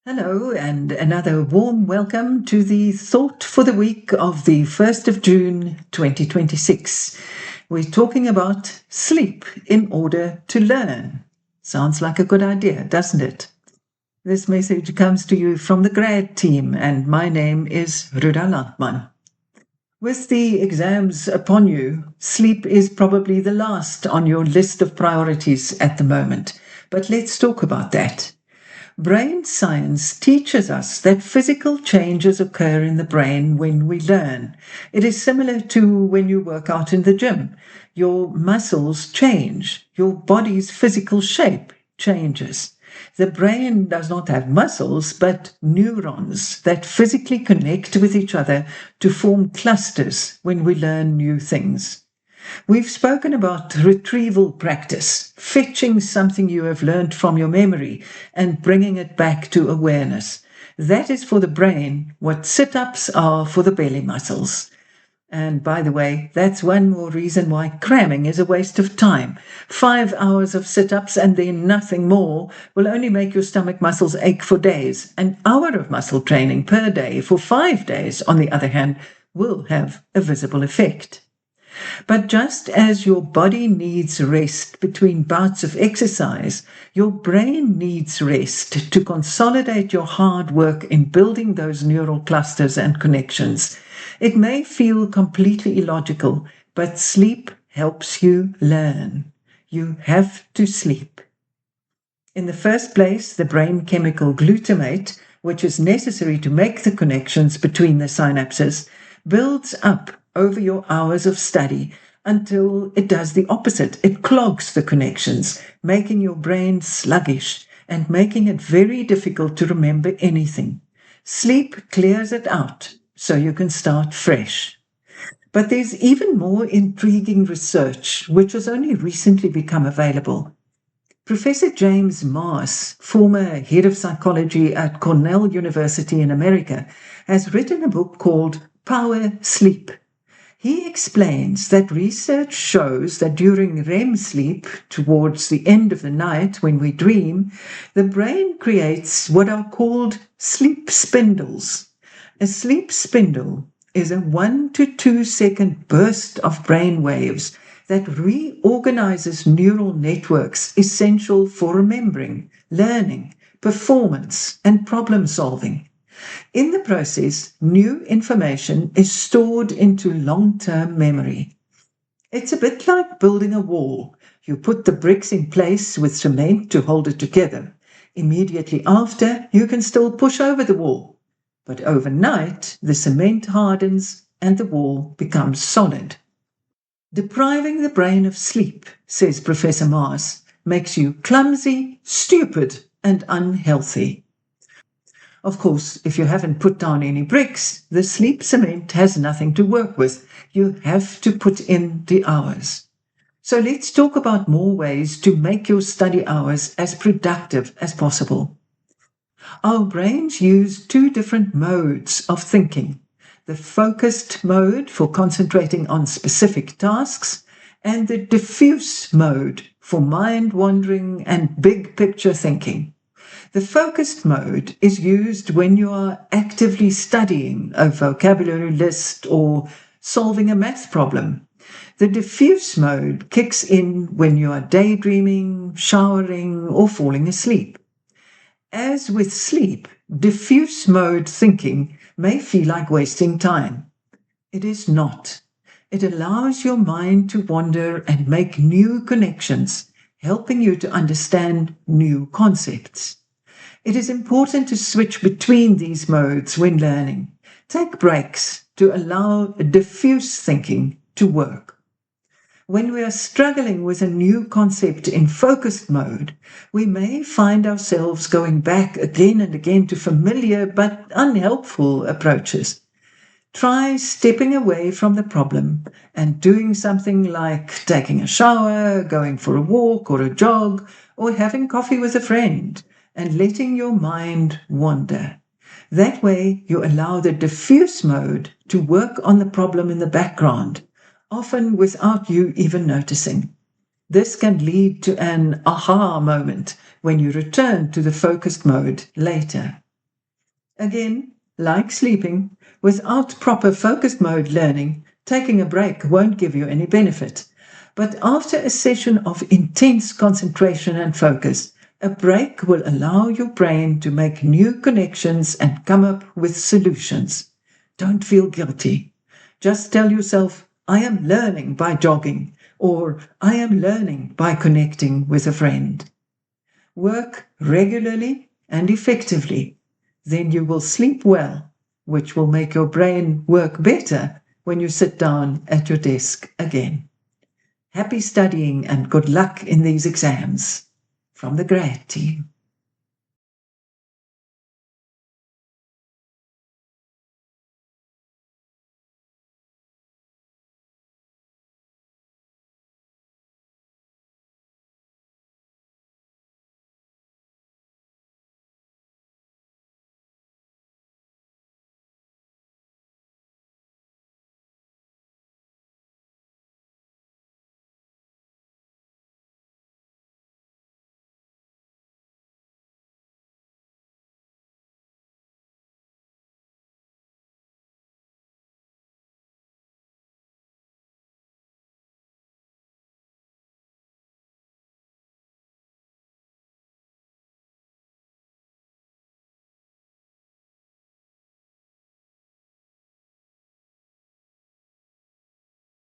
Hello, and another warm welcome to the Thought for the week of the 1st of June 2026. We're talking about sleep in order to learn. Sounds like a good idea, doesn't it? This message comes to you from the grad team, and my name is Ruda Landman. With the exams upon you, sleep is probably the last on your list of priorities at the moment. But let's talk about that. Brain science teaches us that physical changes occur in the brain when we learn. It is similar to when you work out in the gym. Your muscles change, your body's physical shape changes. The brain does not have muscles, but neurons that physically connect with each other to form clusters when we learn new things. We've spoken about retrieval practice, fetching something you have learned from your memory and bringing it back to awareness. That is for the brain what sit-ups are for the belly muscles. And by the way, that's one more reason why cramming is a waste of time. 5 hours of sit-ups and then nothing more will only make your stomach muscles ache for days. An hour of muscle training per day for 5 days, on the other hand, will have a visible effect. But just as your body needs rest between bouts of exercise, your brain needs rest to consolidate your hard work in building those neural clusters and connections. It may feel completely illogical, but sleep helps you learn. You have to sleep. In the first place, the brain chemical glutamate, which is necessary to make the connections between the synapses, builds up over your hours of study until it does the opposite. It clogs the connections, making your brain sluggish and making it very difficult to remember anything. Sleep clears it out so you can start fresh. But there's even more intriguing research which has only recently become available. Professor James Maas, former head of psychology at Cornell University in America, has written a book called Power Sleep. He explains that research shows that during REM sleep, towards the end of the night when we dream, the brain creates what are called sleep spindles. A sleep spindle is a 1 to 2 second burst of brain waves that reorganizes neural networks essential for remembering, learning, performance, and problem solving. In the process, new information is stored into long-term memory. It's a bit like building a wall. You put the bricks in place with cement to hold it together. Immediately after, you can still push over the wall. But overnight, the cement hardens and the wall becomes solid. Depriving the brain of sleep, says Professor Maas, makes you clumsy, stupid, and unhealthy. Of course, if you haven't put down any bricks, the sleep cement has nothing to work with. You have to put in the hours. So let's talk about more ways to make your study hours as productive as possible. Our brains use 2 different modes of thinking. The focused mode for concentrating on specific tasks, and the diffuse mode for mind-wandering and big-picture thinking. The focused mode is used when you are actively studying a vocabulary list or solving a math problem. The diffuse mode kicks in when you are daydreaming, showering, or falling asleep. As with sleep, diffuse mode thinking may feel like wasting time. It is not. It allows your mind to wander and make new connections, helping you to understand new concepts. It is important to switch between these modes when learning. Take breaks to allow diffuse thinking to work. When we are struggling with a new concept in focused mode, we may find ourselves going back again and again to familiar but unhelpful approaches. Try stepping away from the problem and doing something like taking a shower, going for a walk or a jog, or having coffee with a friend, and letting your mind wander. That way, you allow the diffuse mode to work on the problem in the background, often without you even noticing. This can lead to an aha moment when you return to the focused mode later. Again, like sleeping, without proper focused mode learning, taking a break won't give you any benefit. But after a session of intense concentration and focus, a break will allow your brain to make new connections and come up with solutions. Don't feel guilty. Just tell yourself, I am learning by jogging, or I am learning by connecting with a friend. Work regularly and effectively. Then you will sleep well, which will make your brain work better when you sit down at your desk again. Happy studying and good luck in these exams. From the Grad team.